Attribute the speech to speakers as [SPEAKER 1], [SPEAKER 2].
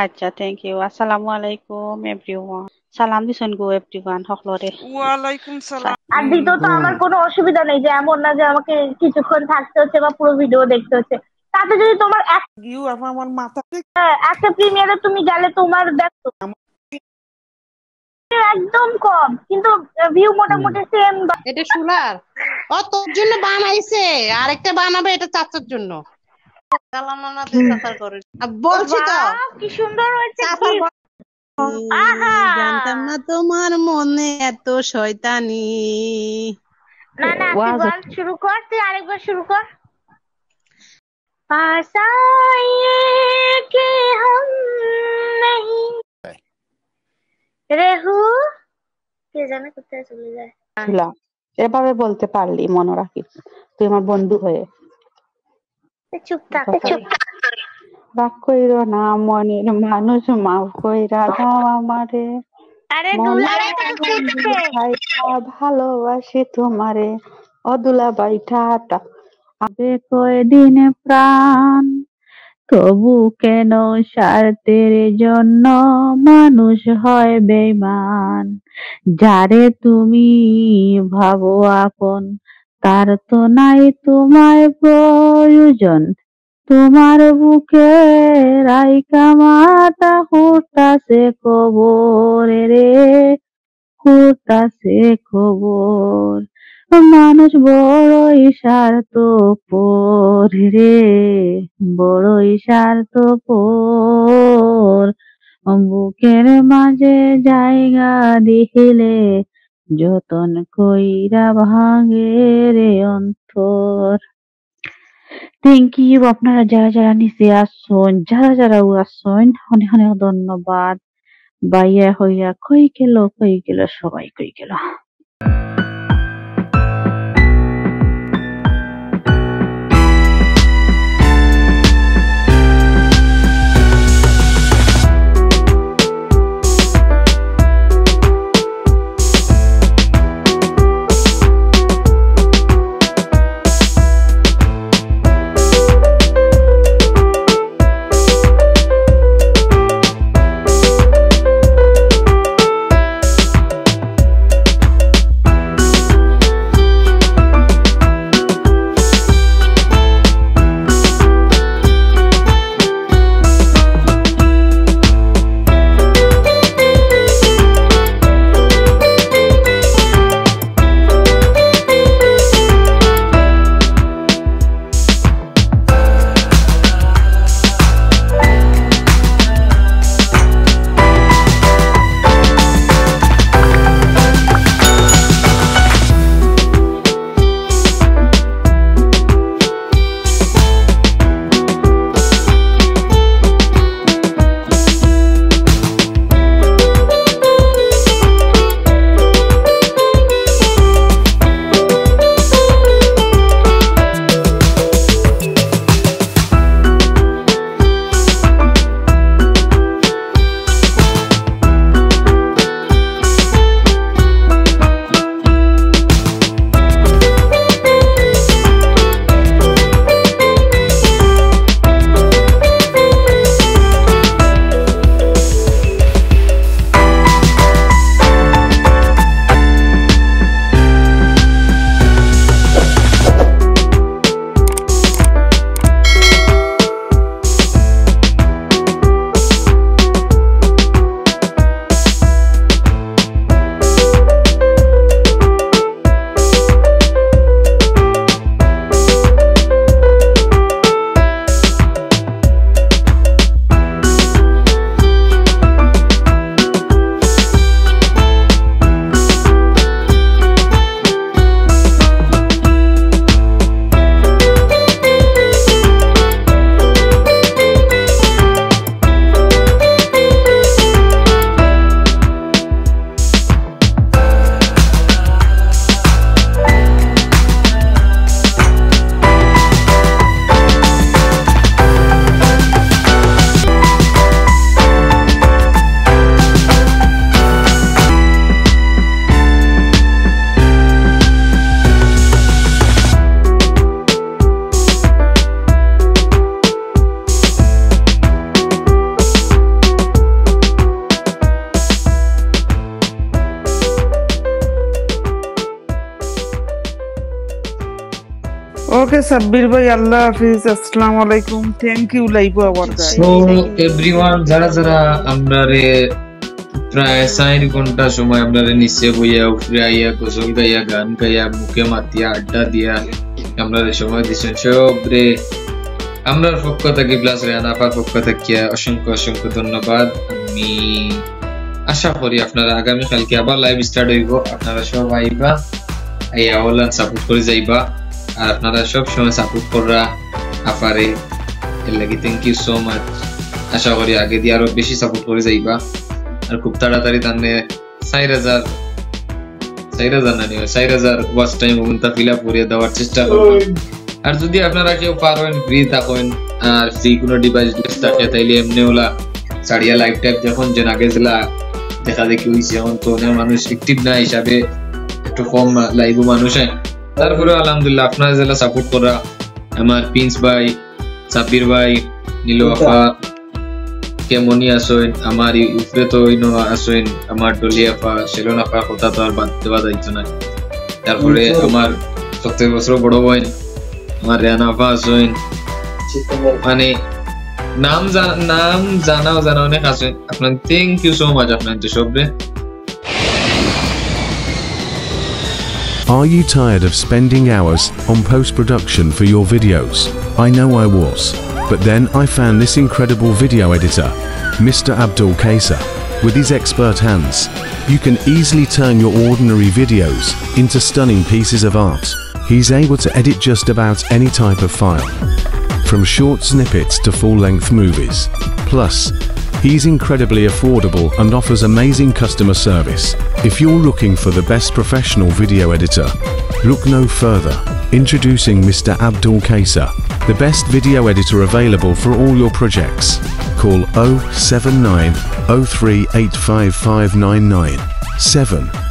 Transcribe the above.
[SPEAKER 1] আচ্ছা, thank you. আসসালামু আলাইকুম এভরিওয়ান। সালাম দিছেন গো এভরিওয়ান সকলরে।
[SPEAKER 2] ওয়ালাইকুম সালাম।
[SPEAKER 3] আর দ্বিতীয়ত আমার কোনো অসুবিধা নেই, যে এমন না যে আমাকে কিছুক্ষণ থাকতে হচ্ছে বা পুরো ভিডিও দেখতে হচ্ছে। তাতে যদি তোমার
[SPEAKER 2] গিউ আমার মাথা
[SPEAKER 3] একটা প্রিমিয়ারে তুমি গেলে তোমার দেখো একদম কম, কিন্তু ভিউ মোটামুটি সেম।
[SPEAKER 4] এটা শুলার ও তোর জন্য বানাইছে, আরেকটা বানাবে এটা চাচার জন্য। বলছি তো
[SPEAKER 3] কি সুন্দর হয়েছে।
[SPEAKER 4] চাচা
[SPEAKER 3] আহা
[SPEAKER 4] জানতাম না তোমার মনে এত শয়তানি।
[SPEAKER 3] না না, তুই বল, শুরু কর, তুই আরেকবার শুরু কর। पास आइए कि हम नहीं रेहू কে জানে কোথায় চলে যায়।
[SPEAKER 1] এভাবে বলতে পারলি মনে রাখিস, তুই আমার বন্ধু হয়ে।
[SPEAKER 3] চুপ থাক।
[SPEAKER 1] রাগ কইরো না মনের মানুষ, মাফ কইরা দাও আমারে।
[SPEAKER 3] আরে দুলাভাই তো খুঁজছে।
[SPEAKER 1] ভালোবাসি তোমারে অদুলা বাইঠাটা আবে কয়দিন প্রাণ, তবু কেন স্বার্থের জন্য মানুষ হয় বেঈমান। যারে তুমি ভাবো আপন, তার তো নাই তোমায় প্রয়োজন। তোমার বুকে রাইকা মাটা হুটাছে কবরে রে, হুটাছে খবর। মানুষ বড়ই স্বার্থপর রে, বড়ই স্বার্থপর। বুকের মাঝে জায়গা দিলে যতন কইরা ভাঙে রে অন্তর। থ্যাংক ইউ আপনারা যারা যারা নিচে আসছেন, যারা যারা আসছেন, অনেক অনেক ধন্যবাদ। বাইয়া হইয়া কই গেল সবাই কই গেল।
[SPEAKER 2] সাব্বির ভাই, আল্লাহ হাফিজ, আসসালামু আলাইকুম, thank you live hour guys.
[SPEAKER 5] So everyone, যারা যারা আমরারে প্রায় 4 ঘন্টা সময় আমরারে নিচে বইয়া উপরে আইয়া গজল গাইয়া গান গাইয়া মুখে মাতিয়া আড্ডা দিয়া আমরারে সময় দিচ্ছেন, সবরে আমরার পক্ষ থেকে প্লাস রেহানাফার পক্ষ থেকে অসংখ্য অসংখ্য ধন্যবাদ। আমি আশা করি আপনারা আগামীকালকে আবার লাইভ স্টার্ট হইব, আপনারা সব আইবা, আইয়া অনলাইন সাপোর্ট করে যাইবা, আর আপনারা সব সময় সাপোর্ট করা আপারে, এর লাগি থ্যাংক ইউ সো মাচ। আশা করি আগে দিয়ে আরো বেশি সাপোর্ট করে যাইবা, আর খুব তাড়াতাড়ি তাহলে 4,000 ওয়াচ টাইম ফিল আপ করে দেওয়ার চেষ্টা করবেন। আর যদি আপনারা কেউ পারেন, ফ্রি থাকেন আর ফ্রি কোনো ডিভাইস থাকে, তাইলে এমনি ওলা সারিয়া লাইভ টাইপ যখন যেন আগে জেলা দেখা দেখি হয়েছে, এখন তো অনেক মানুষ অ্যাক্টিভ না হিসাবে একটু কম লাইভ মানুষ হয়। তারপরে আলহামদুলিল্লাহ আপনারা জেলা সাপোর্ট করা, আমার প্রিন্স ভাই, সাব্বির ভাই, নীলু আপা, কেমনি আসেন, আমার উপরে তো আসেন আমার ডলি আপা, সেলন আপা, কথা তো আর বাদ দেওয়া যাইতো না। তারপরে আমার 70 বছর বড় বোন আমার রেহানা আপা আসেন, মানে নাম জানা অনেক আছেন। আপনার থ্যাংক ইউ সো মাচ আপনাদের সবরে।
[SPEAKER 6] Are you tired of spending hours on post-production for your videos? I know I was. But then I found this incredible video editor, Mr. Abdul Kaser. With his expert hands, you can easily turn your ordinary videos into stunning pieces of art. He's able to edit just about any type of file, from short snippets to full-length movies. Plus, he's incredibly affordable and offers amazing customer service. If you're looking for the best professional video editor, look no further. Introducing Mr. Abdul Kaser, the best video editor available for all your projects. Call 079 03 85599 7